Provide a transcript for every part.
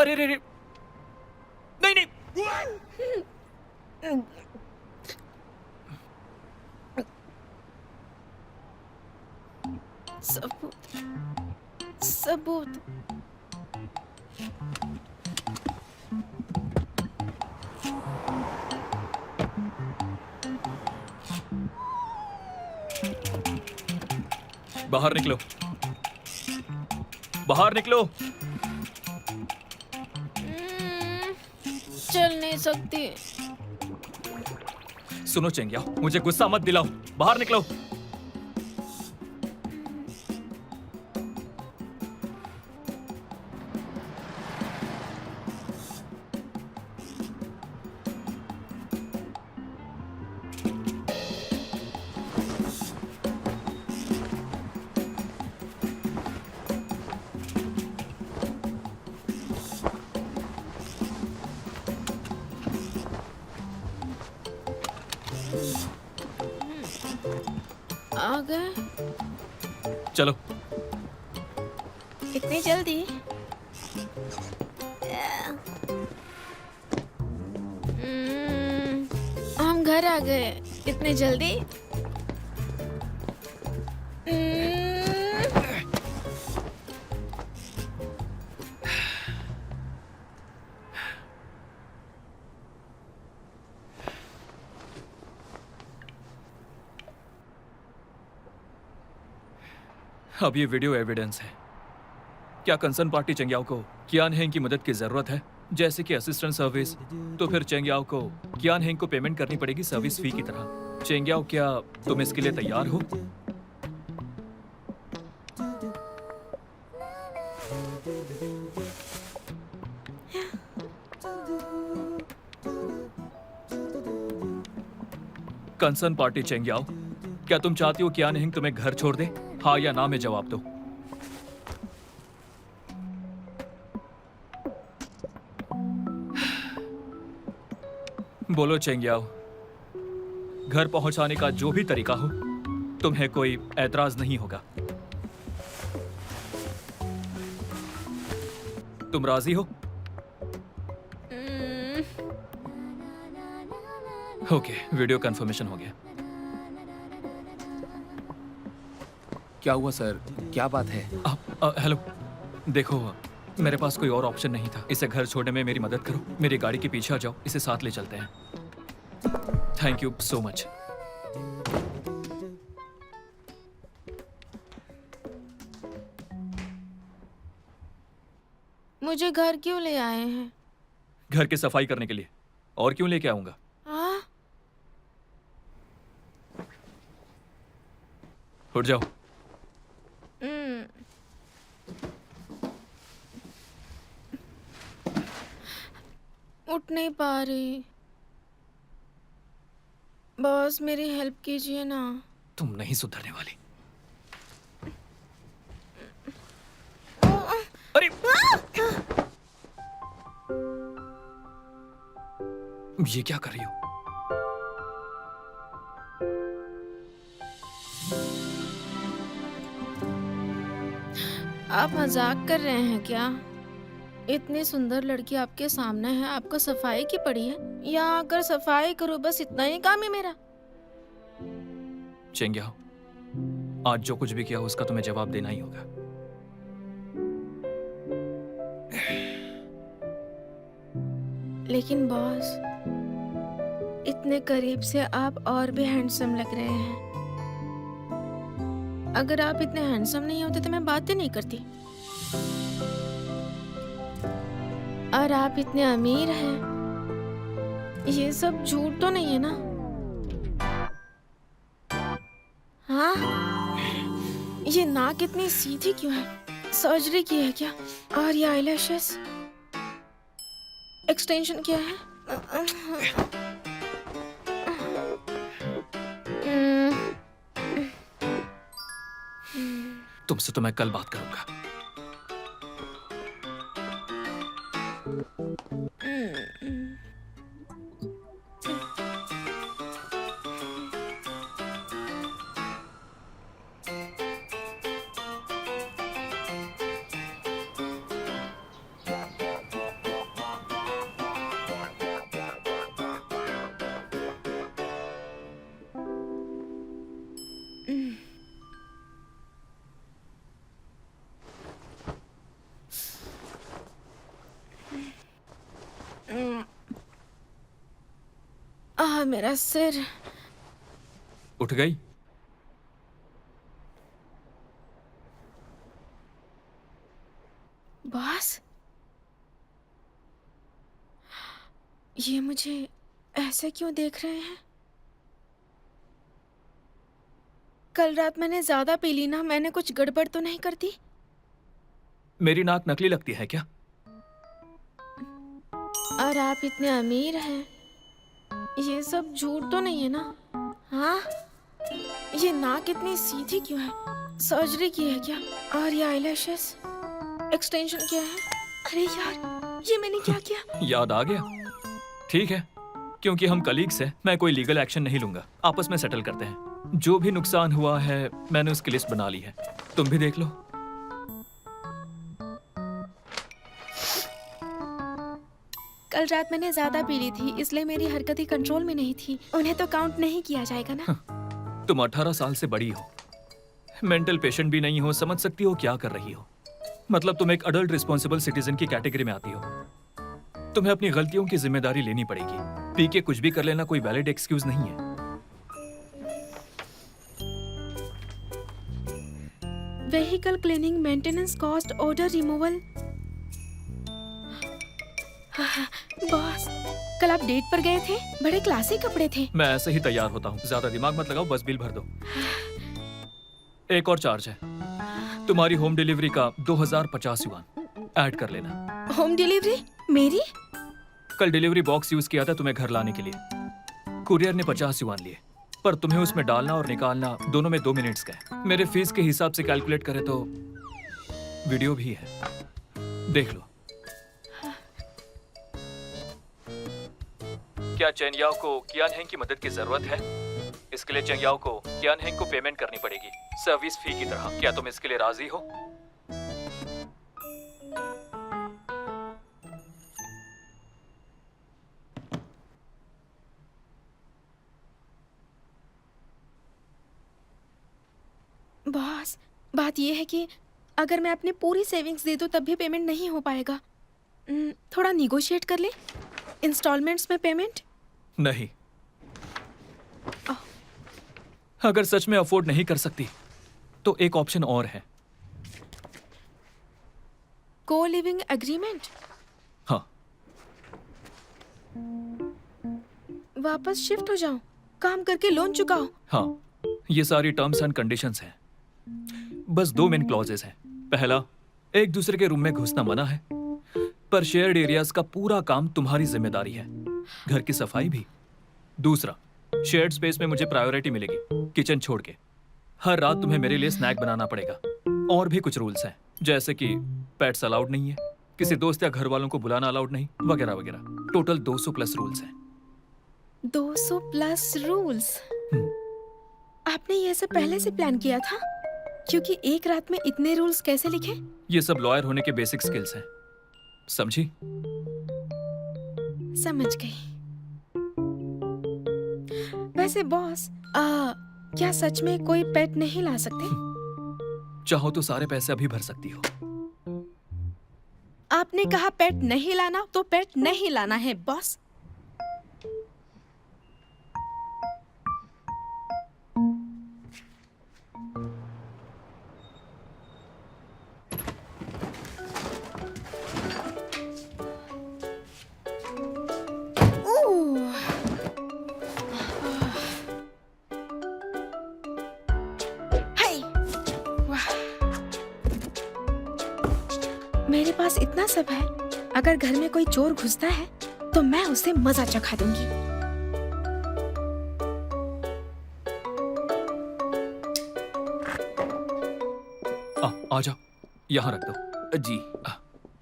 अरे रे रे, नहीं नहीं। सबूत, सबूत। बाहर निकलो, बाहर निकलो। चल नहीं सकती। सुनो चेंगियाओ, मुझे गुस्सा मत दिलाओ, बाहर निकलो। आ गए? चलो। इतनी जल्दी? हम घर आ गए। इतनी जल्दी? अब ये वीडियो एविडेंस है। क्या कंसर्न पार्टी चेंगियाओ को कियान हेंग की मदद की जरूरत है, जैसे कि असिस्टेंट सर्विस? तो फिर चेंगियाओ को कियान हेंग को पेमेंट करनी पड़ेगी सर्विस फी की तरह। चेंगियाओ, क्या तुम इसके लिए तैयार हो? कंसर्न पार्टी चेंगियाओ, क्या तुम चाहती हो कियान हेंग तुम्हें घर छोड़ दे? हाँ या ना में जवाब दो। बोलो चेंगियाओ, घर पहुंचाने का जो भी तरीका हो, तुम्हें कोई ऐतराज नहीं होगा। तुम राजी हो? ओके, वीडियो कंफर्मेशन हो गया। क्या हुआ सर, क्या बात है? हेलो, देखो मेरे पास कोई और ऑप्शन नहीं था। इसे घर छोड़ने में मेरी मदद करो। मेरी गाड़ी के पीछे आ जाओ, इसे साथ ले चलते हैं। Thank you so much. मुझे घर क्यों ले आए हैं? घर की सफाई करने के लिए। और क्यों लेके आऊंगा? हाँ? उठ जाओ। उठ नहीं पा रही। बॉस, मेरी हेल्प कीजिए ना। तुम नहीं सुधरने वाली। अरे ये क्या कर रही हो? आप मजाक कर रहे हैं क्या? इतनी सुंदर लड़की आपके सामने है, आपको सफाई की पड़ी है? यहाँ आकर सफाई करो, बस इतना ही काम है मेरा। चेंगियाओ, आज जो कुछ भी किया उसका तुम्हें जवाब देना ही होगा। लेकिन बॉस, इतने करीब से आप और भी हैंडसम लग रहे हैं। अगर आप इतने हैंडसम नहीं होते तो मैं बातें नहीं करती। और आप इतने अमीर हैं। ये सब झूठ तो नहीं है ना? हाँ? ये नाक इतनी सीधी क्यों है? सर्जरी की है क्या? और ये आईलैशेस एक्सटेंशन किया है? तुमसे तो मैं कल बात करूंगा। मेरा सिर। उठ गई? बॉस, ये मुझे ऐसे क्यों देख रहे हैं? कल रात मैंने ज्यादा पी ली ना? मैंने कुछ गड़बड़ तो नहीं कर दी? मेरी नाक नकली लगती है क्या? और आप इतने अमीर हैं, ये सब झूठ तो नहीं है ना? हाँ, ये नाक इतनी सीधी क्यों है? सर्जरी की है क्या? और ये आईलैशेस एक्सटेंशन किया है? अरे यार, ये मैंने क्या किया? याद आ गया? ठीक है, क्योंकि हम कलीग्स हैं, मैं कोई लीगल एक्शन नहीं लूंगा। आपस में सेटल करते हैं। जो भी नुकसान हुआ है मैंने उसकी लिस्ट बना ली है, तुम भी देख लो। कल रात मैंने ज्यादा पी ली थी, इसलिए मेरी हरकतें कंट्रोल में नहीं थी। उन्हें तो काउंट नहीं किया जाएगा ना? तुम 18 साल से बड़ी हो, मेंटल पेशेंट भी नहीं हो, समझ सकती हो क्या कर रही हो। मतलब तुम एक अडल्ट रिस्पॉन्सिबल सिटीजन की कैटेगरी में आती हो। तुम्हें अपनी गलतियों की जिम्मेदारी लेनी पड़ेगी। पी के कुछ भी कर लेना कोई वैलिड एक्सक्यूज नहीं है। Vehicle cleaning, maintenance cost, order removal. Boss, कल आप डेट पर गए थे, बड़े क्लासी कपड़े थे। मैं ऐसे ही तैयार होता हूँ, ज्यादा दिमाग मत लगाओ, बस बिल भर दो। एक और चार्ज है, तुम्हारी होम डिलीवरी का 2050 युआन ऐड कर लेना। होम डिलीवरी मेरी? कल डिलीवरी बॉक्स यूज किया था तुम्हें घर लाने के लिए। कुरियर ने 50 युआन लिए, पर तुम्हें उसमें डालना और निकालना दोनों में 2 मिनट्स का है। मेरे फीस के हिसाब से कैलकुलेट करें तो वीडियो भी है, देख लो। क्या चेन याओ को कियान हेंग की मदद की जरूरत है? इसके लिए चेन याओ को कियान हेंग को पेमेंट करनी पड़ेगी, सर्विस फी की तरह। क्या तुम इसके लिए राजी हो? बॉस, बात यह है कि अगर मैं अपनी पूरी सेविंग्स दे दूं तब भी पेमेंट नहीं हो पाएगा। थोड़ा निगोशिएट कर ले, इंस्टॉलमेंट्स में पेमेंट। नहीं, अगर सच में अफोर्ड नहीं कर सकती तो एक ऑप्शन और है। को लिविंग एग्रीमेंट? हाँ। वापस शिफ्ट हो जाऊं, काम करके लोन चुकाओ? हाँ, ये सारी टर्म्स एंड कंडीशंस हैं। बस 2 मेन क्लॉजेस हैं। पहला, एक दूसरे के रूम में घुसना मना है, पर शेयर्ड एरियाज का पूरा काम तुम्हारी जिम्मेदारी है, घर की सफाई भी। दूसरा, शेयर्ड स्पेस में मुझे प्रायोरिटी मिलेगी, किचन छोड़ के। हर रात तुम्हें मेरे लिए स्नैक बनाना पड़ेगा। और भी कुछ रूल्स हैं, जैसे कि पेट्स अलाउड नहीं है, किसी दोस्त या घर वालों को बुलाना अलाउड नहीं, वगैरह वगैरह। टोटल 200 प्लस रूल्स हैं। 200 प्लस रूल्स? आपने ये सब पहले से प्लान किया था? क्योंकि एक रात में इतने रूल्स कैसे लिखे? ये सब लॉयर होने के बेसिक स्किल्स हैं, समझी? समझ गई। वैसे बॉस, क्या सच में कोई पेट नहीं ला सकते? चाहो तो सारे पैसे अभी भर सकती हो। आपने कहा पेट नहीं लाना, तो पेट नहीं लाना है बॉस। मेरे पास इतना सब है, अगर घर में कोई चोर घुसता है तो मैं उसे मजा चखा दूंगी। आ जाओ, यहाँ रख दो। जी,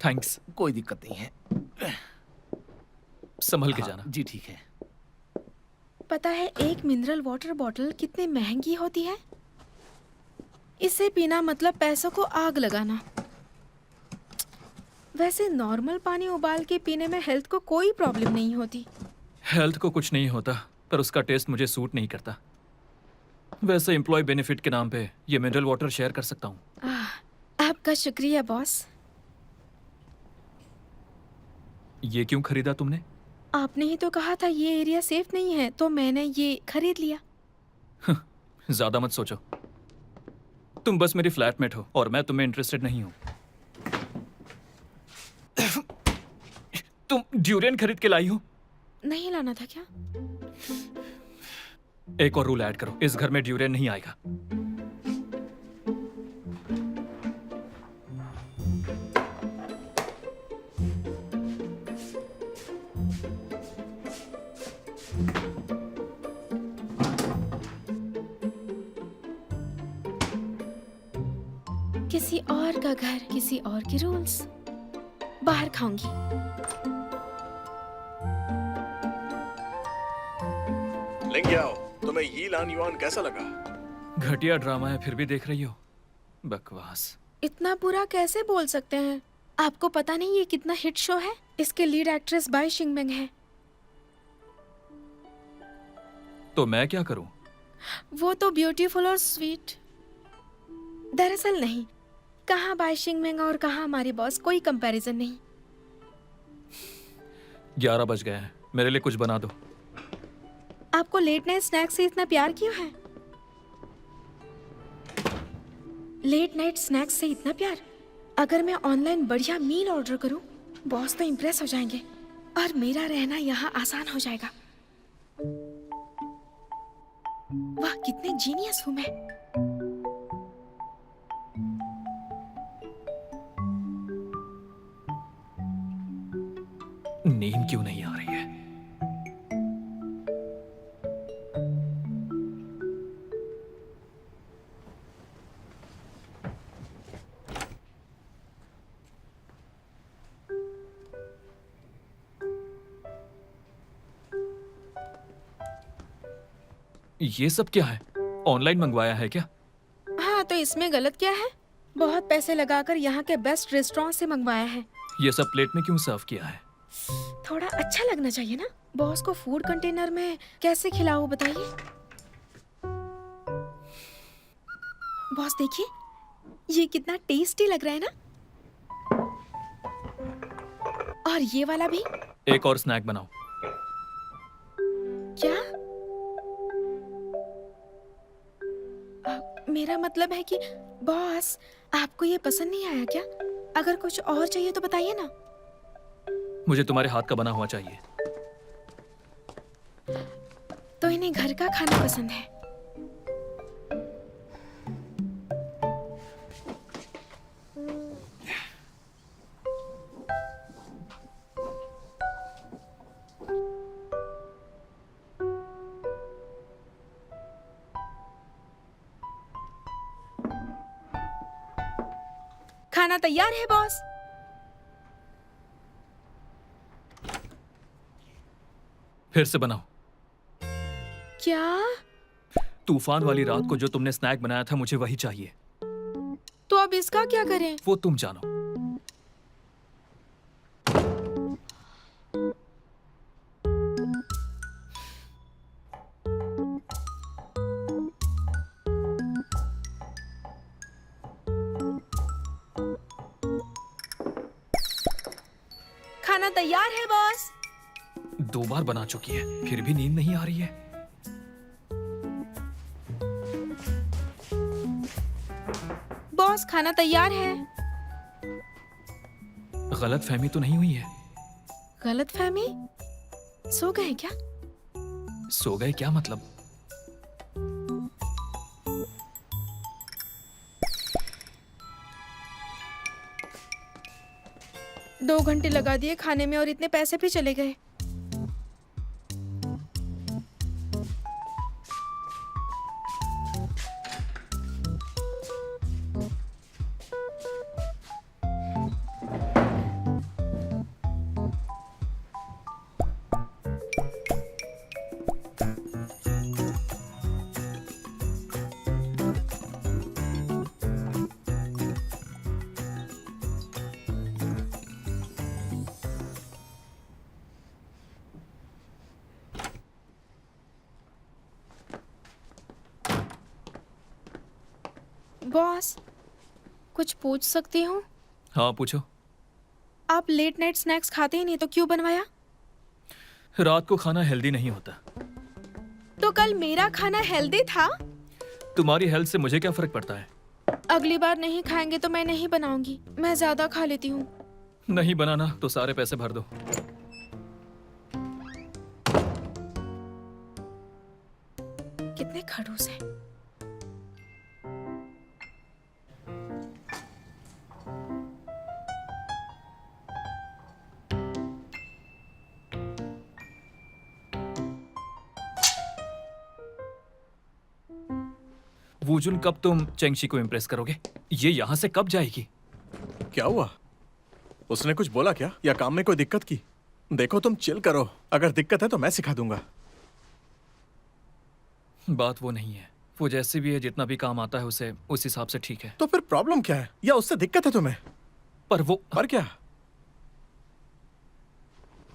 थैंक्स। कोई दिक्कत नहीं है। संभल के हाँ, जाना। जी ठीक है। पता है एक मिनरल वाटर बॉटल कितनी महंगी होती है? इसे पीना मतलब पैसों को आग लगाना। वैसे नॉर्मल पानी उबाल के पीने में हेल्थ को कोई प्रॉब्लम नहीं होती। हेल्थ को कुछ नहीं होता, पर उसका टेस्ट मुझे सूट नहीं करता। वैसे एम्प्लॉय बेनिफिट के नाम पे ये मिनरल वाटर शेयर कर सकता हूँ। आपका शुक्रिया बॉस। ये क्यों खरीदा तुमने? आपने ही तो कहा था ये एरिया सेफ नहीं है, तो मैंने ये खरीद लिया। ज्यादा मत सोचो। तुम बस मेरी फ्लैटमेट हो और मैं तुम्हें इंटरेस्टेड नहीं हूं। तुम ड्यूरियन खरीद के लाई हो? नहीं लाना था क्या? एक और रूल ऐड करो, इस घर में ड्यूरियन नहीं आएगा। किसी और का घर, किसी और के रूल्स। बाहर खाऊंगी। लिंग्याओ, तुम्हें यी लान युआन कैसा लगा? घटिया ड्रामा है, फिर भी देख रही हो? बकवास। इतना बुरा कैसे बोल सकते हैं? आपको पता नहीं ये कितना हिट शो है? इसके लीड एक्ट्रेस बाई शिंगमेंग है। तो मैं क्या करूं? वो तो ब्यूटीफुल और स्वीट। दरअसल नहीं, कहाँ बाई शिंगमेंग और कहाँ हमारी बॉस, कोई कंपैरिजन नहीं। 11 बज गए हैं, मेरे लिए कुछ बना दो। आपको लेट नाइट स्नैक्स से इतना प्यार क्यों है? लेट नाइट स्नैक्स से इतना प्यार? अगर मैं ऑनलाइन बढ़िया मील ऑर्डर करूं, बॉस तो इम्प्रेस हो जाएंगे और मेरा रहना यहाँ आसान हो जाएगा। वाह, कितने जीनियस हूं मैं। नींद क्यों नहीं आ रही है? ये सब क्या है? ऑनलाइन मंगवाया है क्या? हाँ, तो इसमें गलत क्या है? बहुत पैसे लगाकर यहाँ के बेस्ट रेस्टोरेंट से मंगवाया है। ये सब प्लेट में क्यों सर्व किया है? थोड़ा अच्छा लगना चाहिए ना। बॉस को फूड कंटेनर में कैसे खिलाऊं बताइए। बॉस देखिए, ये कितना टेस्टी लग रहा है ना। और ये वाला भी। एक और स्नैक बनाओ। क्या? मेरा मतलब है कि बॉस, आपको ये पसंद नहीं आया क्या? अगर कुछ और चाहिए तो बताइए ना। मुझे तुम्हारे हाथ का बना हुआ चाहिए। तो इन्हें घर का खाना पसंद है। खाना तैयार है बॉस। फिर से बनाओ। क्या? तूफान वाली रात को जो तुमने स्नैक बनाया था, मुझे वही चाहिए। तो अब इसका क्या करें? वो तुम जानो। खाना तैयार है बॉस। 2 बार बना चुकी है, फिर भी नींद नहीं आ रही है। बॉस, खाना तैयार है। गलत फहमी तो नहीं हुई है? गलत फहमी? सो गए क्या? सो गए क्या मतलब? 2 घंटे लगा दिए खाने में और इतने पैसे भी चले गए। बॉस, कुछ पूछ सकती हूँ? हाँ पूछो। आप लेट नाइट स्नैक्स खाते ही नहीं, तो क्यों बनवाया? रात को खाना हेल्दी नहीं होता। तो कल मेरा खाना हेल्दी था। तुम्हारी हेल्थ से मुझे क्या फर्क पड़ता है? अगली बार नहीं खाएंगे तो मैं नहीं बनाऊंगी। मैं ज्यादा खा लेती हूँ। नहीं बनाना तो सारे पैसे भर दो। कितने खड़ूस हैं। वूजुन, कब तुम चेंगशी को इम्प्रेस करोगे? ये यहाँ से कब जाएगी? क्या हुआ? उसने कुछ बोला क्या या काम में कोई दिक्कत की? देखो तुम चिल करो, अगर दिक्कत है तो मैं सिखा दूंगा। बात वो नहीं है। वो जैसे भी है, जितना भी काम आता है उसे उस हिसाब से ठीक है। तो फिर प्रॉब्लम क्या है? या उससे दिक्कत है तुम्हें? पर वो पर क्या?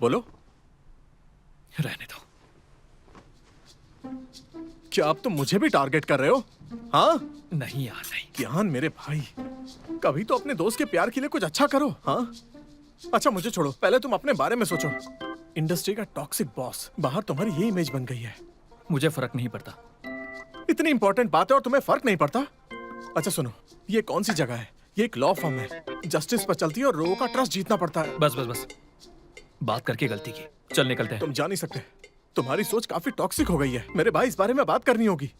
बोलो। रहने दो। क्या अब तुम मुझे भी टारगेट कर रहे हो? हाँ? नहीं यार, नहीं। ज्ञान मेरे भाई, कभी तो अपने दोस्त के प्यार के लिए कुछ अच्छा करो। हाँ? अच्छा मुझे छोड़ो, पहले तुम अपने बारे में सोचो। इंडस्ट्री का टॉक्सिक बॉस, बाहर तुम्हारी ये इमेज बन गई है। मुझे फर्क नहीं पड़ता। इतनी इंपॉर्टेंट बात है और तुम्हें फर्क नहीं पड़ता? अच्छा सुनो, ये कौन सी जगह है? ये एक लॉ फर्म है, जस्टिस पर चलती है और लोगों का ट्रस्ट जीतना पड़ता है। बस बस बस, बात करके गलती की। चल निकलते हैं। तुम जा नहीं सकते, तुम्हारी सोच काफी टॉक्सिक हो गई है। मेरे भाई, इस बारे में बात करनी होगी।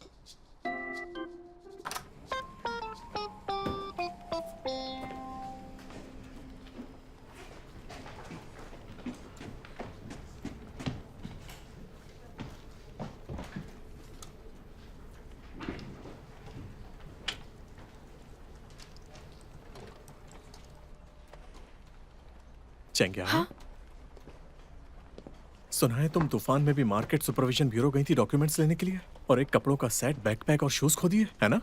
चेंगिया, हाँ? सुना है तुम तूफान में भी मार्केट सुपरविजन ब्यूरो गई थी डॉक्यूमेंट्स लेने के लिए, और एक कपड़ों का सेट, बैकपैक और शूज खो दिए, है ना?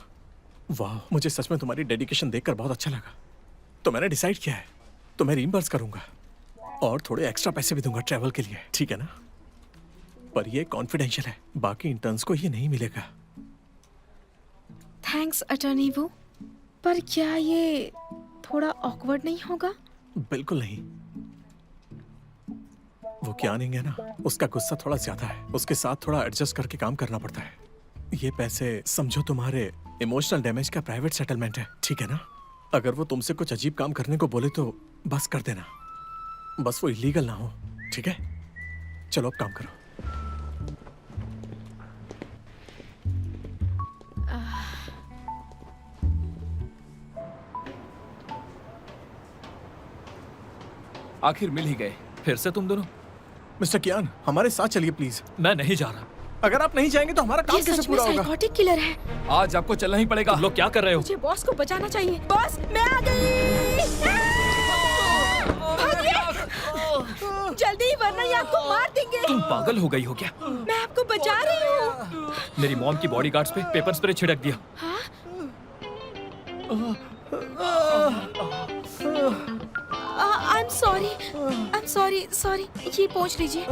वाह, मुझे सच में तुम्हारी डेडिकेशन देखकर बहुत अच्छा लगा। तो मैंने डिसाइड किया है, तुम्हें रीइंबर्स करूंगा और थोड़े एक्स्ट्रा पैसे भी दूंगा ट्रैवल के लिए, ठीक है ना? पर ये कॉन्फिडेंशियल है, बाकी इंटर्न्स को ये नहीं मिलेगा। थैंक्स अटर्नी वो। पर क्या ये थोड़ा ऑकवर्ड नहीं होगा? बिल्कुल नहीं। वो क्या नहीं है ना, उसका गुस्सा थोड़ा ज्यादा है, उसके साथ थोड़ा एडजस्ट करके काम करना पड़ता है। ये पैसे समझो तुम्हारे इमोशनल डैमेज का प्राइवेट सेटलमेंट है, ठीक है ना? अगर वो तुमसे कुछ अजीब काम करने को बोले तो बस कर देना, बस वो इलीगल ना हो, ठीक है? चलो अब काम करो। आखिर मिल ही गए। फिर से तुम दोनों? मिस्टर कियान, हमारे साथ चलिए प्लीज। मैं नहीं जा रहा। अगर आप नहीं जाएंगे तो हमारा काम ये कैसे सच में पूरा होगा? साइकोटिक किलर है। आज आपको चलना ही पड़ेगा। तुम लोग क्या कर रहे हो? मुझे बॉस को बचाना चाहिए। बॉस, मैं आ गई। भागिए! जल्दी, वरना ये आपको मार देंगे। तुम पागल हो गई हो क्या? मैं आपको बचा रही हूँ। मेरी मॉम की बॉडीगार्ड्स पे पेपर स्प्रे छिड़क दिया। हाँ? I'm sorry. ये पहुँच लीजिए।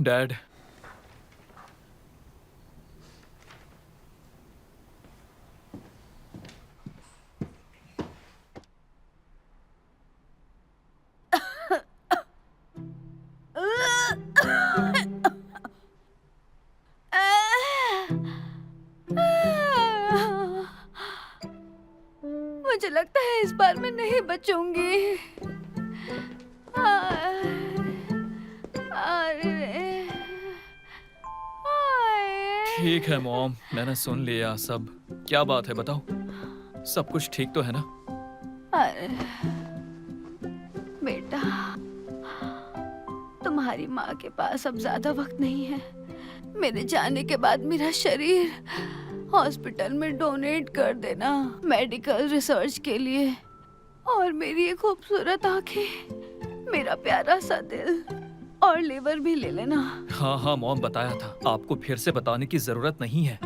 डैड, मुझे लगता है इस बार मैं नहीं बचूंगी। ठीक है मॉम, मैंने सुन लिया सब। क्या बात है बताओ? सब कुछ ठीक तो है ना? अरे बेटा, तुम्हारी माँ के पास अब ज्यादा वक्त नहीं है। मेरे जाने के बाद मेरा शरीर हॉस्पिटल में डोनेट कर देना, मेडिकल रिसर्च के लिए। और मेरी ये खूबसूरत आंखें, मेरा प्यारा सा दिल और लिवर भी ले लेना। हाँ हाँ मॉम, बताया था। आपको फिर से बताने की जरूरत नहीं है।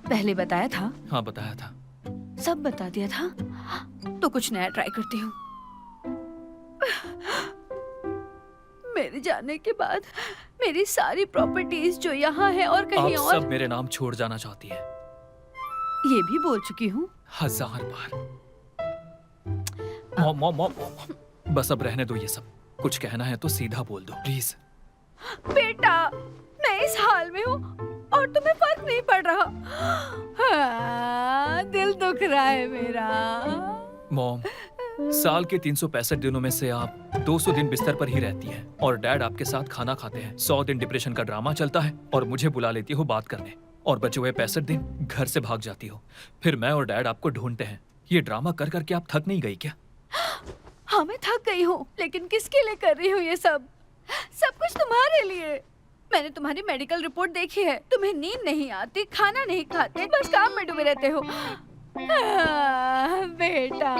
पहले बताया था? हाँ बताया था। सब बता दिया था? तो कुछ नया ट्राई करती हूँ। मेरे जाने के बाद मेरी सारी प्रॉपर्टीज जो यहाँ है और आप कहीं और, सब मेरे नाम छोड़ जाना चाहती है ये भी बोल चुकी हूँ। 1000 बार। मॉम मॉम मॉम मॉम, बस अब रहने दो ये सब। कुछ कहना है तो सीधा बोल दो प्लीज। बेटा, मैं इस हाल में हूँ और तुम्हें फर्क नहीं पड़ रहा। हाँ, दिल दुख रहा है मेरा। मॉम, साल के 365 दिनों में से आप 200 दिन बिस्तर पर ही रहती हैं और डैड आपके साथ खाना खाते हैं। 100 दिन डिप्रेशन का ड्रामा चलता है और मुझे बुला लेती हो बात करने, और बचे हुए 65 दिन घर से भाग जाती हो। फिर मैं और डैड आपको ढूंढते हैं। ये ड्रामा कर करके आप थक नहीं गई क्या? हाँ, मैं थक गई हूँ, लेकिन किसके लिए कर रही हूँ ये सब? सब कुछ तुम्हारे लिए। मैंने तुम्हारी मेडिकल रिपोर्ट देखी है। तुम्हें नींद नहीं आती, खाना नहीं खाते, बस काम में डूबे रहते हो। बेटा,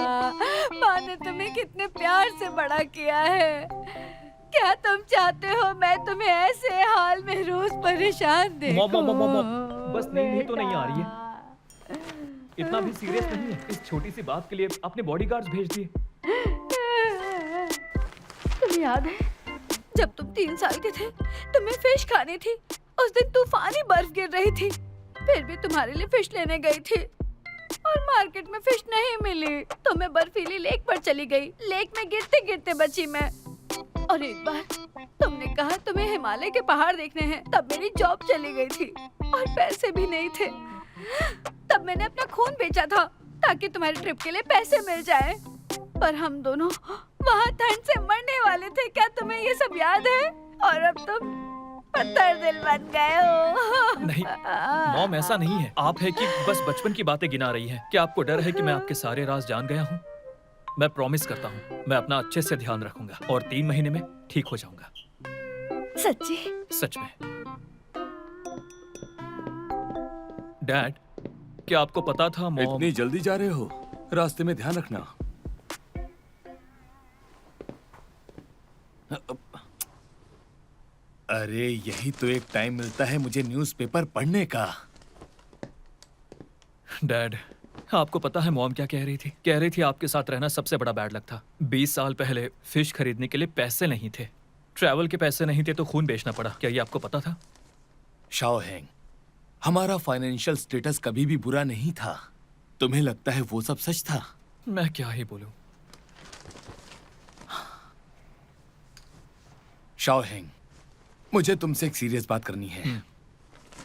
माँ ने तुम्हें कितने प्यार से बड़ा किया है। क्या तुम चाहते हो मैं तुम्हें ऐसे हाल में रोज परेशान देखूं? मॉम मॉम मॉम मॉम, बस नींद ही तो नहीं आ रही है। इतना भी सीरियस नहीं है। इस छोटी सी बात के लिए अपने बॉडीगार्ड्स भेज दिए। तुम्हें याद है जब तुम 3 साल के थे, तुम्हें फिश खानी थी। उस दिन तूफानी बर्फ गिर रही थी, फिर भी तुम्हारे लिए फिश लेने गई थी और मार्केट में फिश नहीं मिली तो मैं बर्फीली लेक पर चली गई। लेक में गिरते गिरते बची मैं। और एक बार तुमने कहा तुम्हें हिमालय के पहाड़ देखने हैं, तब मेरी जॉब चली गई थी और पैसे भी नहीं थे। तब मैंने अपना खून बेचा था ताकि तुम्हारे ट्रिप के लिए पैसे मिल जाए। पर हम दोनों वहाँ ठंड से मरने वाले थे। क्या तुम्हें ये सब याद है? और अब तुम पत्थर दिल बन गए हो। नहीं मॉम, ऐसा नहीं है। आप है कि बस बचपन की बातें गिना रही हैं। क्या आपको डर है कि मैं आपके सारे राज जान गया हूँ? मैं प्रॉमिस करता हूँ मैं अपना अच्छे से ध्यान रखूंगा और 3 महीने में ठीक हो जाऊंगा। सच्ची? सच में। डैड, क्या आपको पता था मॉम? इतनी जल्दी जा रहे हो? रास्ते में ध्यान रखना। अरे यही तो एक टाइम मिलता है मुझे न्यूज़पेपर पढ़ने का। डैड, आपको पता है मॉम क्या कह रही थी? कह रही थी आपके साथ रहना सबसे बड़ा बैड लक था। 20 साल पहले फिश खरीदने के लिए पैसे नहीं थे, ट्रैवल के पैसे नहीं थे तो खून बेचना पड़ा। क्या ये आपको पता था? शाओहेंग, हमारा फाइनेंशियल स्टेटस कभी भी बुरा नहीं था। तुम्हें लगता है वो सब सच था? मैं क्या ही बोलूं। शाओहेंग, मुझे तुमसे एक सीरियस बात करनी है।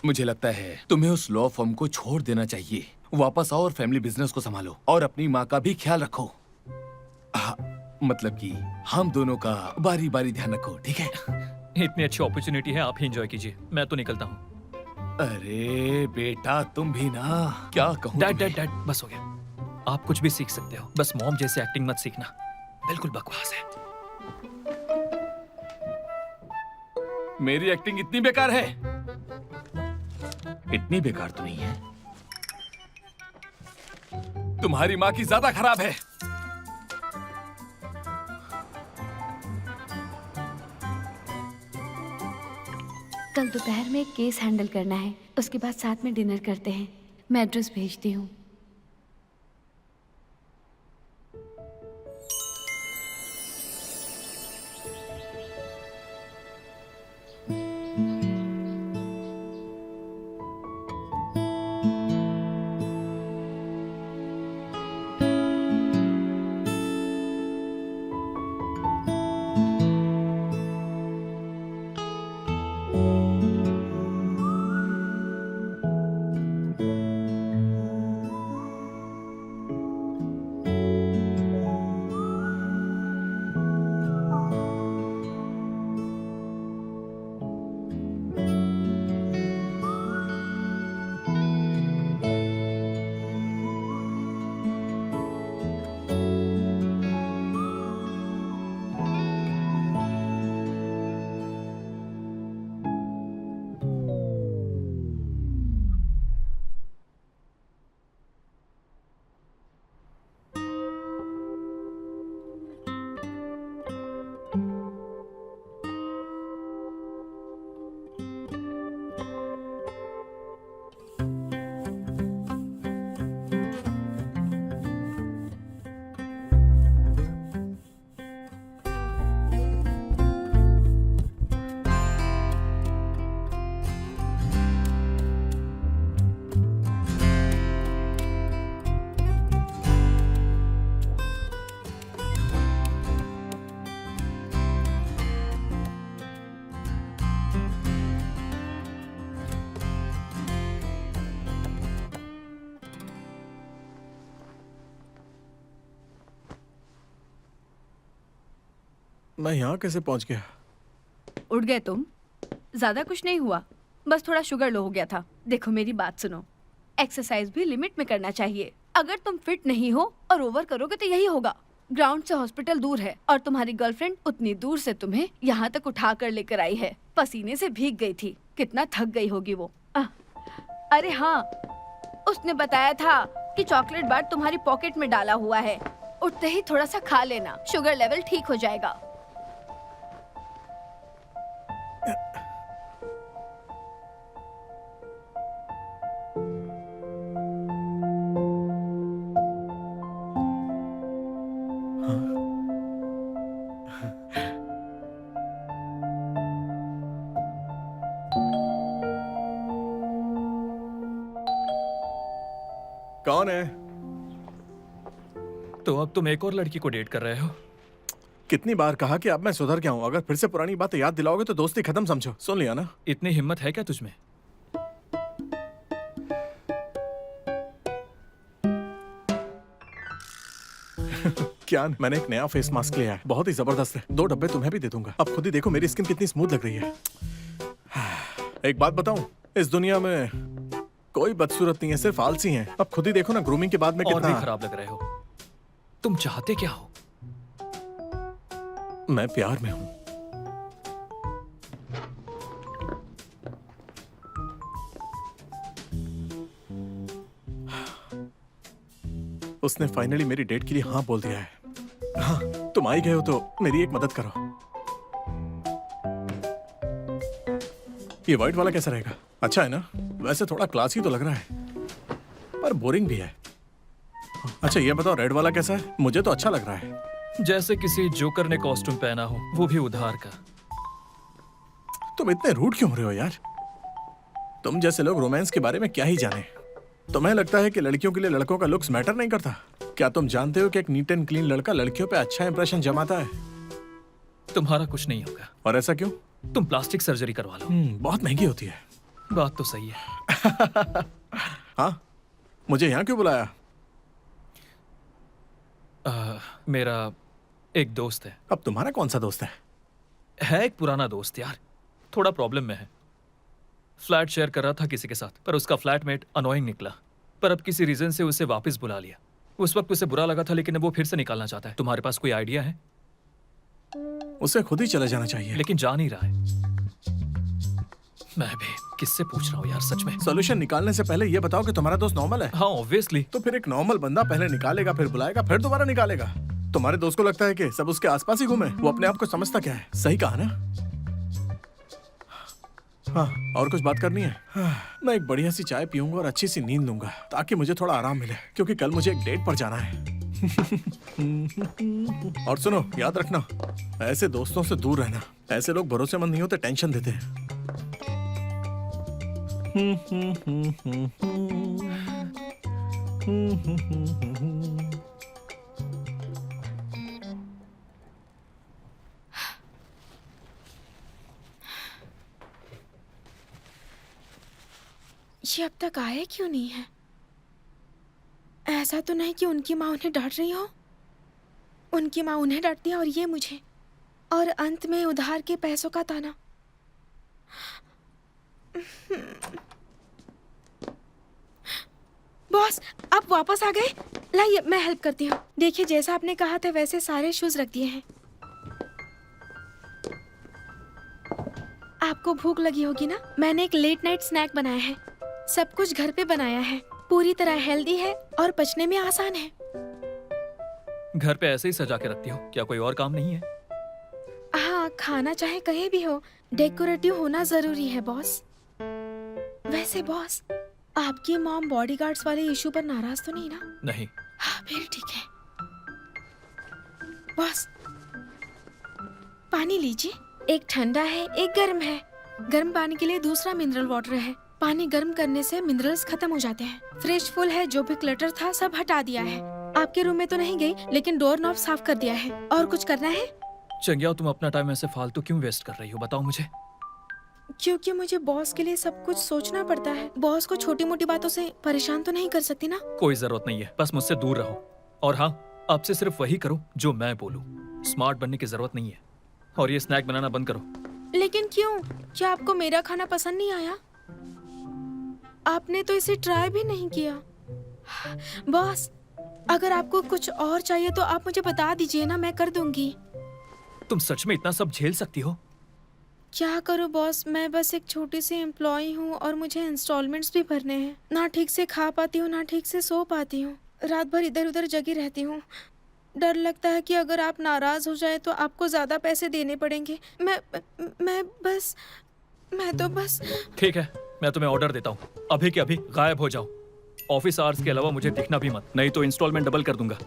मुझे लगता है तुम्हें उस लॉ फर्म को छोड़ देना चाहिए। वापस आओ और फैमिली बिजनेस को संभालो और अपनी माँ का भी ख्याल रखो। मतलब कि हम दोनों का बारी बारी ध्यान रखो, ठीक है? इतनी अच्छी अपॉर्चुनिटी है, आप ही एंजॉय कीजिए। मैं तो निकलता हूँ। अरे बेटा, तुम भी ना, क्या कहूँ डैड तुम्हें? डैड डैड, बस हो गया। आप कुछ भी सीख सकते हो, बस मॉम जैसे एक्टिंग मत सीखना। बिल्कुल बकवास है। मेरी एक्टिंग इतनी बेकार है? इतनी बेकार तो नहीं है। तुम्हारी माँ की ज्यादा खराब है। कल दोपहर में एक केस हैंडल करना है, उसके बाद साथ में डिनर करते हैं। मैं एड्रेस भेजती हूँ। मैं यहाँ कैसे पहुँच गया? उठ गए तुम? ज्यादा कुछ नहीं हुआ, बस थोड़ा शुगर लो हो गया था। देखो मेरी बात सुनो, एक्सरसाइज भी लिमिट में करना चाहिए। अगर तुम फिट नहीं हो और ओवर करोगे तो यही होगा। ग्राउंड से हॉस्पिटल दूर है और तुम्हारी गर्लफ्रेंड उतनी दूर से तुम्हें यहाँ तक उठा कर लेकर आई है। पसीने से भीग गई थी, कितना थक गई होगी वो। अरे हाँ, उसने बताया था कि चॉकलेट बार तुम्हारी पॉकेट में डाला हुआ है। उठते ही थोड़ा सा खा लेना, शुगर लेवल ठीक हो जाएगा। कौन है? तो अब तुम एक और लड़की को डेट कर रहे हो? कितनी बार कहा कि अब मैं सुधर गया हूँ। अगर फिर से पुरानी बातें याद दिलाओगे तो दोस्ती खत्म समझो। सुन लिया ना? इतनी हिम्मत है क्या तुझमें? क्या? मैंने एक नया फेस मास्क लिया है, बहुत ही जबरदस्त है। 2 डब्बे तुम्हें भी दे दूंगा। अब खुद ही देखो मेरी स्किन कितनी स्मूथ लग रही है। एक बात बताऊं, इस दुनिया में कोई बदसूरत नहीं है, सिर्फ आलसी हैं। अब खुद ही देखो ना, ग्रूमिंग के बाद में और कितना भी खराब लग रहे हो। तुम चाहते क्या हो? मैं प्यार में हूं। उसने फाइनली मेरी डेट के लिए हाँ बोल दिया है। हाँ, तुम आई गए हो तो मेरी एक मदद करो। ये व्हाइट वाला कैसा रहेगा? अच्छा है ना? वैसे थोड़ा क्लासी तो लग रहा है, पर बोरिंग भी है। अच्छा ये बताओ, रेड वाला कैसा है? मुझे तो अच्छा लग रहा है। जैसे किसी जोकर ने कॉस्ट्यूम पहना हो, वो भी उधार का। तुम इतने रूड क्यों हो रहे हो यार? तुम जैसे लोग रोमांस के बारे में क्या ही जाने। तुम्हें लगता है कि लड़कियों के लिए लड़कों का लुक्स मैटर नहीं करता? क्या तुम जानते हो कि एक नीट एंड क्लीन लड़का लड़कियों पे अच्छा इंप्रेशन जमाता है? तुम्हारा कुछ नहीं होगा। और ऐसा क्यों? तुम प्लास्टिक सर्जरी करवा लो। बहुत महंगी होती है। बात तो सही है। हाँ, मुझे यहाँ क्यों बुलाया? मेरा एक दोस्त है। अब तुम्हारा कौन सा दोस्त है? एक पुराना दोस्त यार, थोड़ा प्रॉब्लम में है। फ्लैट शेयर कर रहा था किसी के साथ, पर उसका फ्लैटमेट अनोइंग निकला। पर अब किसी रीजन से उसे वापस बुला लिया। उस वक्त उसे बुरा लगा था, लेकिन अब वो फिर से निकालना चाहता है। तुम्हारे पास कोई आइडिया है? उसे खुद ही चले जाना चाहिए। लेकिन जा नहीं रहा है। मैं भी किससे पूछ रहा हूँ यार, सच में। सॉल्यूशन निकालने से पहले ये बताओ कि तुम्हारा दोस्त नॉर्मल है? हाँ ऑब्वियसली। तो फिर एक नॉर्मल बंदा पहले निकालेगा, फिर बुलाएगा, फिर दोबारा निकालेगा। तुम्हारे दोस्त को लगता है कि सब उसके आसपास ही घूमे। वो अपने आप को समझता क्या है? सही कहा ना? हाँ, और कुछ बात करनी है? मैं एक बढ़िया सी चाय पीऊंगा और अच्छी सी नींद लूंगा, ताकि मुझे थोड़ा आराम मिले, क्योंकि कल मुझे एक डेट पर जाना है। और सुनो, याद रखना, ऐसे दोस्तों से दूर रहना। ऐसे लोग भरोसेमंद नहीं होते, टेंशन देते हैं। ये अब तक आए क्यों नहीं है? ऐसा तो नहीं कि उनकी माँ उन्हें डांट रही हो? उनकी माँ उन्हें डांटती है और ये मुझे, और अंत में उधार के पैसों का ताना। बॉस, आप वापस आ गए? लाइए मैं हेल्प करती हूँ। देखिए, जैसा आपने कहा था वैसे सारे शूज रख दिए हैं। आपको भूख लगी होगी ना? मैंने एक लेट नाइट स्नैक बनाया है। सब कुछ घर पे बनाया है, पूरी तरह हेल्दी है और पचने में आसान है। घर पे ऐसे ही सजा के रखती हो, क्या कोई और काम नहीं है? हाँ, खाना चाहे कहीं भी हो, डेकोरेटिव होना जरूरी है बॉस। वैसे बॉस, आपकी मॉम बॉडीगार्ड्स वाले इशू पर नाराज तो नहीं ना? नहीं। हाँ, फिर ठीक है। बॉस, पानी लीजिए। एक ठंडा है, एक गर्म है। गर्म पानी के लिए दूसरा मिनरल वाटर है। पानी गर्म करने से मिनरल्स खत्म हो जाते हैं। फ्रिज फुल है, जो भी क्लटर था सब हटा दिया है। आपके रूम में तो नहीं गई, लेकिन डोर नॉब साफ कर दिया है। और कुछ करना है? चंगियाओ, तुम अपना टाइम ऐसे फालतू क्यों वेस्ट कर रही हो, बताओ मुझे। क्योंकि मुझे बॉस के लिए सब कुछ सोचना पड़ता है। बॉस को छोटी मोटी बातों से परेशान तो नहीं कर सकती ना? कोई जरूरत नहीं है, बस मुझसे दूर रहो। और हाँ, आपसे सिर्फ वही करो जो मैं बोलूं। स्मार्ट बनने की जरूरत नहीं है। और ये स्नैक बनाना बंद करो। लेकिन क्यों? क्या आपको मेरा खाना पसंद नहीं आया? आपने तो इसे ट्राई भी नहीं किया। बॉस, अगर आपको कुछ और चाहिए तो आप मुझे बता दीजिए ना, मैं कर दूंगी। तुम सच में इतना सब झेल सकती हो? क्या करूं बॉस, मैं बस एक छोटी सी एम्प्लॉय हूँ और मुझे इंस्टॉलमेंट्स भी भरने हैं। ना ठीक से खा पाती हूँ, ना ठीक से सो पाती हूँ। रात भर इधर उधर जगी रहती हूँ। डर लगता है कि अगर आप नाराज हो जाए तो आपको ज्यादा पैसे देने पड़ेंगे। मैं तो बस ठीक है, मैं तुम्हें ऑर्डर देता हूँ, अभी के अभी गायब हो जाओ। ऑफिस आवर्स के अलावा मुझे दिखना भी मत, नहीं तो इंस्टॉलमेंट डबल कर दूंगा।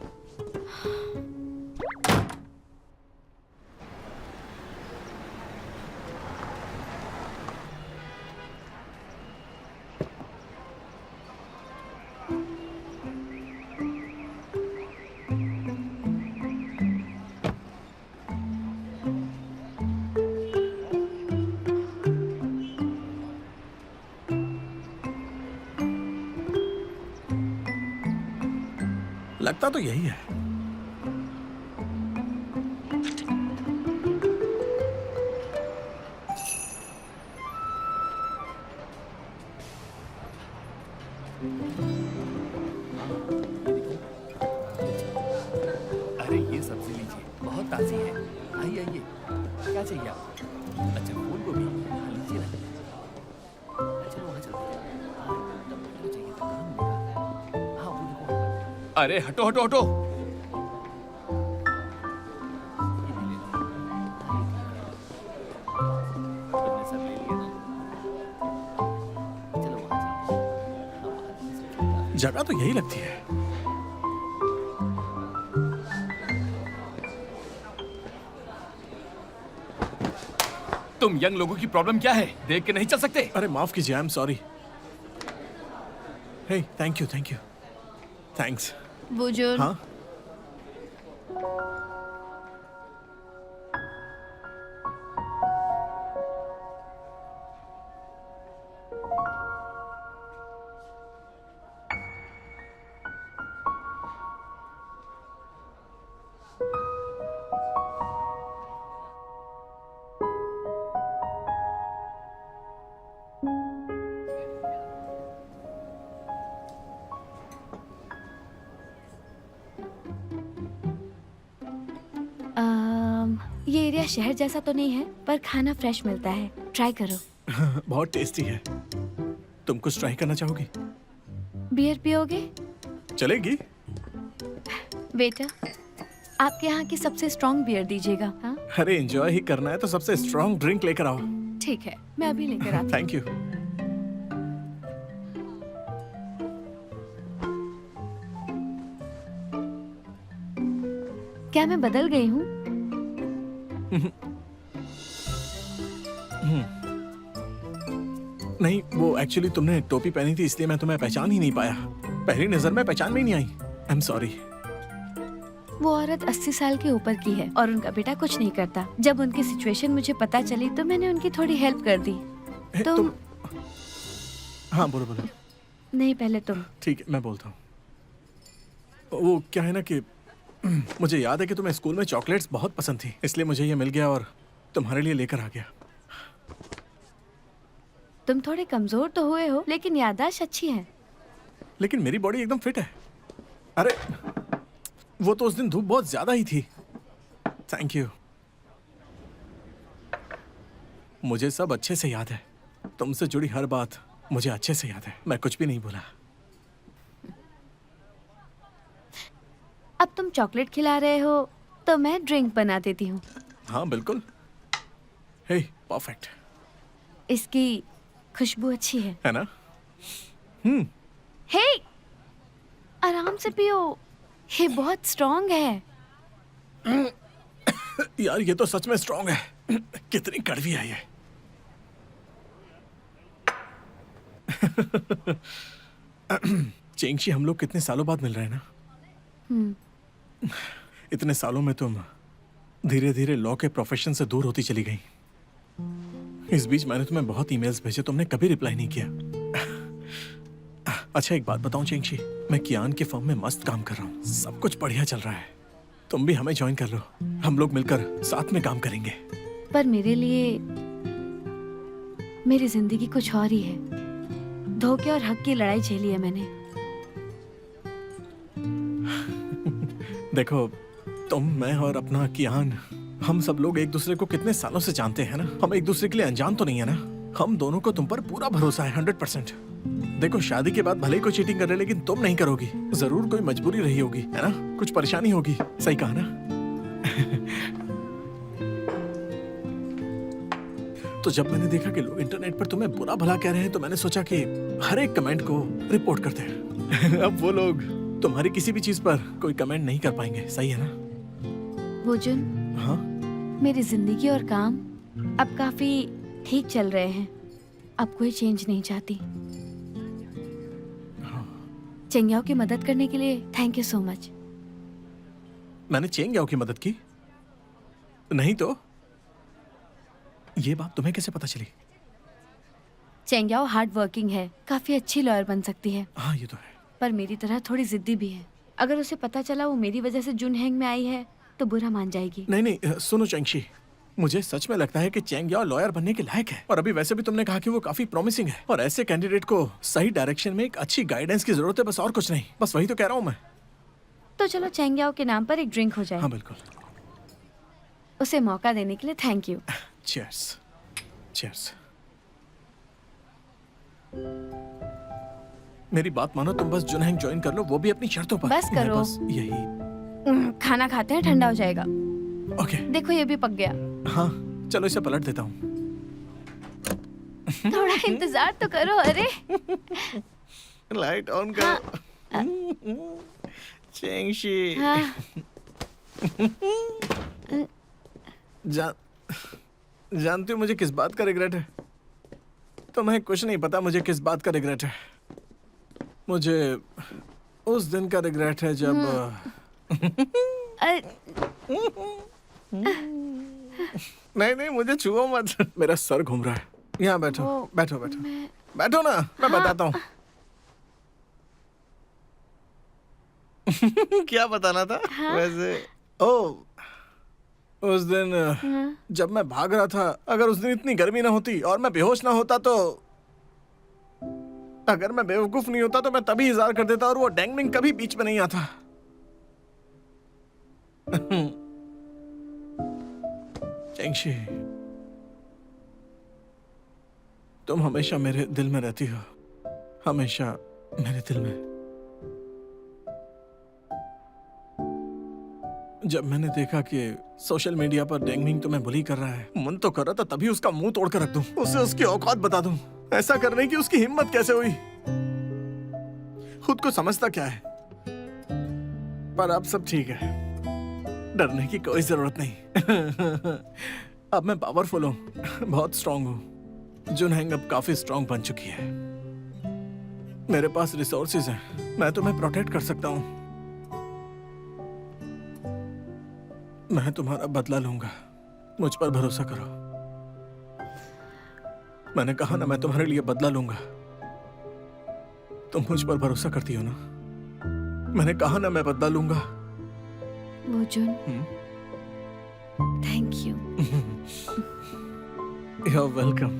लगता तो यही है। अरे ये सब्जी लीजिए, बहुत ताजी है। आइए आइए, क्या चाहिए आपको? अच्छा, फूल गोभी, हाँ लीजिए ना। चलो वहाँ चलते हैं। टमाटर चाहिए था, कहाँ मिलेगा? हाँ वो देखो वहाँ पर। अरे हटो हटो हटो। ये भी ले लो। तुमने सब ले लिया ना? चलो वहाँ चलते हैं। हाँ, वहाँ से सब चलता है। जगह तो यही लगती है। तुम यंग लोगों की प्रॉब्लम क्या है? देख के नहीं चल सकते? अरे माफ कीजिए, I am sorry. Hey, thank you, thanks. बुजुर्ग, हाँ, ये एरिया शहर जैसा तो नहीं है, पर खाना फ्रेश मिलता है। ट्राई करो। बहुत टेस्टी है। तुम कुछ ट्राई करना चाहोगी? बियर पियोगे? चलेगी। बेटा, आपके यहाँ की सबसे स्ट्रॉन्ग बियर दीजिएगा। हाँ, अरे एंजॉय ही करना है तो सबसे स्ट्रॉन्ग ड्रिंक लेकर आओ। ठीक है, मैं अभी लेकर आती हूँ। Thank you. क्या मैं बदल गई हूँ? नहीं, वो एक्चुअली तुमने टोपी पहनी थी इसलिए मैं तुम्हें पहचान ही नहीं पाया। पहली नजर में पहचान में ही नहीं आई। आई एम सॉरी। वो औरत 80 साल के ऊपर की है और उनका बेटा कुछ नहीं करता। जब उनकी सिचुएशन मुझे पता चली तो मैंने उनकी थोड़ी हेल्प कर दी। तुम हाँ, बोलो बोलो। नहीं, पहले तुम। ठीक है, मैं बोलता हूँ। वो क्या है ना कि मुझे याद है कि तुम्हें स्कूल में चॉकलेट्स बहुत पसंद थी, इसलिए मुझे ये मिल गया और तुम्हारे लिए लेकर आ गया। तुम थोड़े कमजोर तो हुए हो, लेकिन याददाश्त अच्छी है। लेकिन मेरी बॉडी एकदम फिट है। अरे वो तो उस दिन धूप बहुत ज्यादा ही थी। Thank you. मुझे सब अच्छे से याद है। तुमसे जुड़ी हर बात मुझे अच्छे से याद है। मैं कुछ भी नहीं भूला। अब तुम चॉकलेट खिला रहे हो तो मैं ड्रिंक बना देती हूँ। हाँ बिल्कुल। हे, परफेक्ट। इसकी खुशबू अच्छी है ना? हे, आराम से पियो, ये बहुत स्ट्रॉन्ग है। यार ये तो सच में स्ट्रॉन्ग है। कितनी कड़वी है ये। चेंगशी, हम लोग कितने सालों बाद मिल रहे हैं ना? इतने सालों में तुम धीरे धीरे लॉ के प्रोफेशन से दूर होती चली गई। इस बीच मैंने तुम्हें बहुत ईमेल्स भेजे, तुमने कभी रिप्लाई नहीं किया। अच्छा एक बात बताऊं चेंगशी, मैं कियान के फर्म में मस्त काम कर रहा हूँ। सब कुछ बढ़िया चल रहा है। तुम भी हमें ज्वाइन कर लो, हम लोग मिलकर साथ में काम करेंगे। पर मेरे लिए मेरी जिंदगी कुछ और ही है। धोखे और हक की लड़ाई झेली है मैंने। देखो, तुम, मैं और अपना कियान, हम सब लोग एक दूसरे को कितने सालों से जानते हैं ना। हम एक दूसरे के लिए अनजान तो नहीं है ना। हम दोनों को तुम पर पूरा भरोसा है, 100%। देखो, शादी के बाद भले ही कोई चीटिंग करे, लेकिन तुम नहीं करोगी। जरूर कोई मजबूरी रही होगी, है ना? कुछ परेशानी होगी, सही कहा ना? तो जब मैंने देखा कि लोग इंटरनेट पर तुम्हें बुरा भला कह रहे हैं, तो मैंने सोचा कि हर एक कमेंट को रिपोर्ट करते हैं। अब वो लोग तुम्हारी किसी भी चीज पर कोई कमेंट नहीं कर पाएंगे, सही है ना? वोजुन, हाँ, मेरी जिंदगी और काम अब काफी ठीक चल रहे हैं। अब कोई चेंज नहीं चाहती। चेंग्याओ की मदद करने के लिए थैंक यू सो मच। मैंने चेंग्याओ की मदद की? नहीं तो ये बात तुम्हें कैसे पता चली? चेंग्याओ हार्ड वर्किंग है, काफी अच्छी लॉयर बन सकती है, हाँ, ये तो है। पर मेरी तरह थोड़ी जिद्दी भी है। अगर उसे पता चला वो मेरी वजह से जुनहेंग में आई है तो बुरा मान जाएगी। नहीं नहीं, सुनो चेंगशी, मुझे सच में लगता है कि चेंग्याओ लॉयर बनने के लायक है। और अभी वैसे भी तुमने कहा कि वो काफी प्रॉमिसिंग है, और ऐसे कैंडिडेट को सही डायरेक्शन में एक अच्छी गाइडेंस की जरूरत है, बस और कुछ नहीं। बस वही तो कह रहा हूँ मैं। तो चलो चेंग्याओ के नाम पर एक ड्रिंक हो जाए। हाँ बिल्कुल। उसे मौका देने के लिए थैंक यू। चीयर्स। चीयर्स। मेरी बात मानो, तुम बस जुनहेंग ज्वाइन कर लो, वो भी अपनी शर्तों पर। बस करो। बस यही। खाना खाते हैं, ठंडा हो जाएगा। ओके। देखो ये भी पक गया। हाँ, चलो इसे पलट देता हूँ। थोड़ा इंतजार तो करो। अरे लाइट ऑन करो। चेंगशी। हाँ। जानती हो मुझे किस बात का रिग्रेट है? तुम्हें कुछ नहीं पता मुझे किस बात का रिग्रेट है। मुझे उस दिन का रिग्रेट है जब नहीं नहीं, मुझे छुओ मत। मेरा सर घूम रहा है। यहाँ बैठो, बैठो बैठो। बैठो ना, मैं बताता हूँ। क्या बताना था? वैसे उस दिन जब मैं भाग रहा था, अगर उस दिन इतनी गर्मी ना होती और मैं बेहोश ना होता, तो अगर मैं बेवकूफ नहीं होता तो मैं तभी इज़हार कर देता और वो डैंगमिंग कभी बीच में नहीं आता। चेंगशी, तुम हमेशा मेरे दिल में रहती हो, हमेशा मेरे दिल में। जब मैंने देखा कि सोशल मीडिया पर डैंगमिंग तुम्हें बुली कर रहा है, मन तो कर रहा था तभी उसका मुंह तोड़ कर रख दूं, उसे उसकी औकात बता दूं। ऐसा करने की उसकी हिम्मत कैसे हुई? खुद को समझता क्या है? पर अब सब ठीक है, डरने की कोई जरूरत नहीं। अब मैं पावरफुल हूँ, बहुत स्ट्रांग हूँ। जुनहेंग अब काफी स्ट्रांग बन चुकी है। मेरे पास रिसोर्सेज हैं, मैं तुम्हें प्रोटेक्ट कर सकता हूँ। मैं तुम्हारा बदला लूंगा, मुझ पर भरोसा करो। मैंने कहा ना, मैं तुम्हारे लिए बदला लूंगा। तुम मुझ पर भरोसा करती हो ना? मैंने कहा ना, मैं बदला लूंगा। वोजुन, thank you. You are welcome.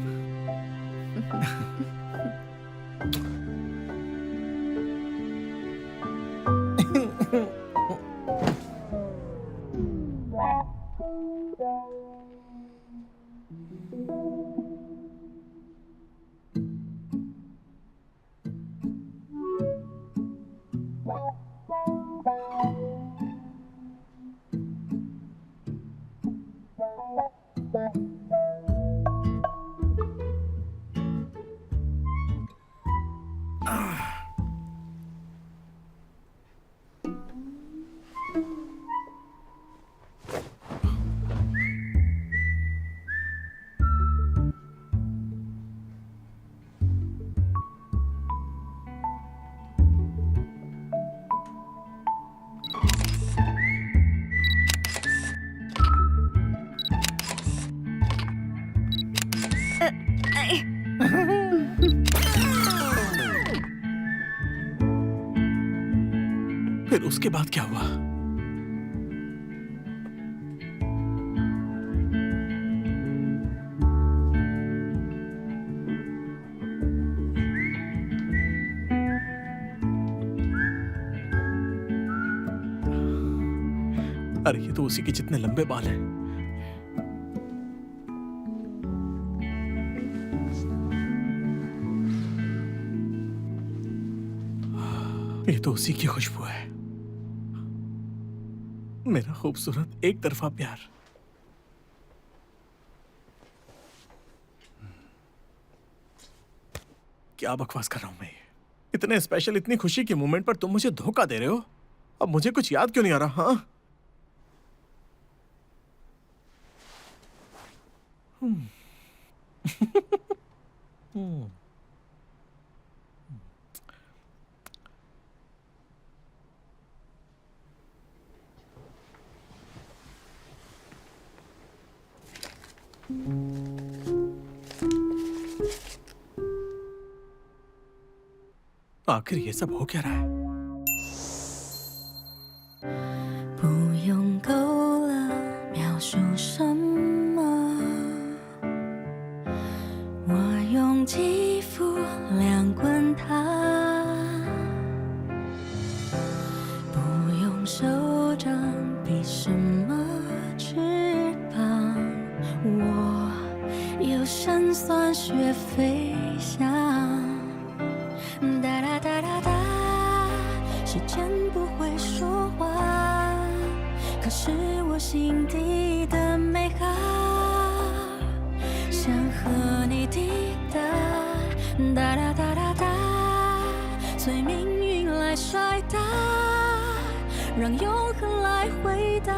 फिर उसके बाद क्या हुआ? अरे ये तो उसी के जितने लंबे बाल हैं। ये तो उसी की खुशबू है। मेरा खूबसूरत एक तरफा प्यार। क्या बकवास कर रहा हूं मैं? इतने स्पेशल, इतनी खुशी के मोमेंट पर तुम मुझे धोखा दे रहे हो। अब मुझे कुछ याद क्यों नहीं आ रहा? हाँ, आखिर ये सब हो क्या रहा है? 不用够了，描述什么？我用肌肤量滚它，不用手掌比什么翅膀，我有辛酸学飞翔。哒哒哒哒哒，时间不会说话，可是我心底的美好，想和你抵达。哒哒哒哒哒，随命运来甩打，让永恒来回答。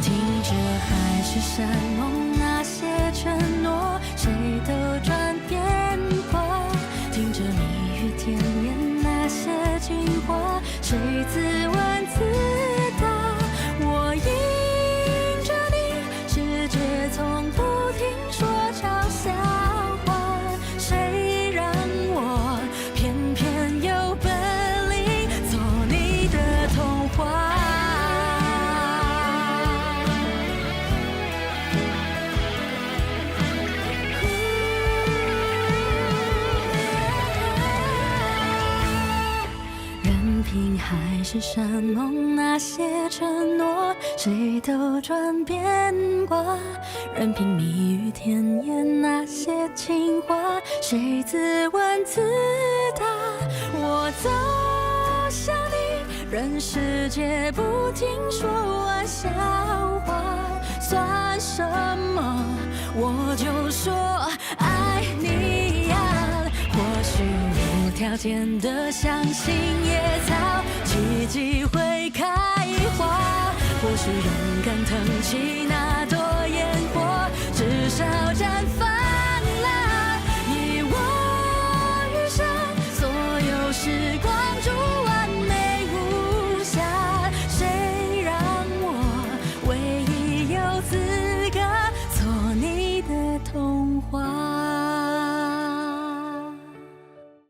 听着海誓山盟那些承诺，谁都转变过。听着蜜语甜言那些情话，谁自问自答。我迎着你，世界从不停说悄笑话，谁让我偏偏有本领做你的童话。任凭海誓山盟那些承诺，谁都转变过。任凭蜜语甜言那些情话，谁自问自答。我走向你，任世界不停说玩笑话，算什么？我就说爱你呀。或许无条件的相信野草，奇迹会开花。或许勇敢腾起那朵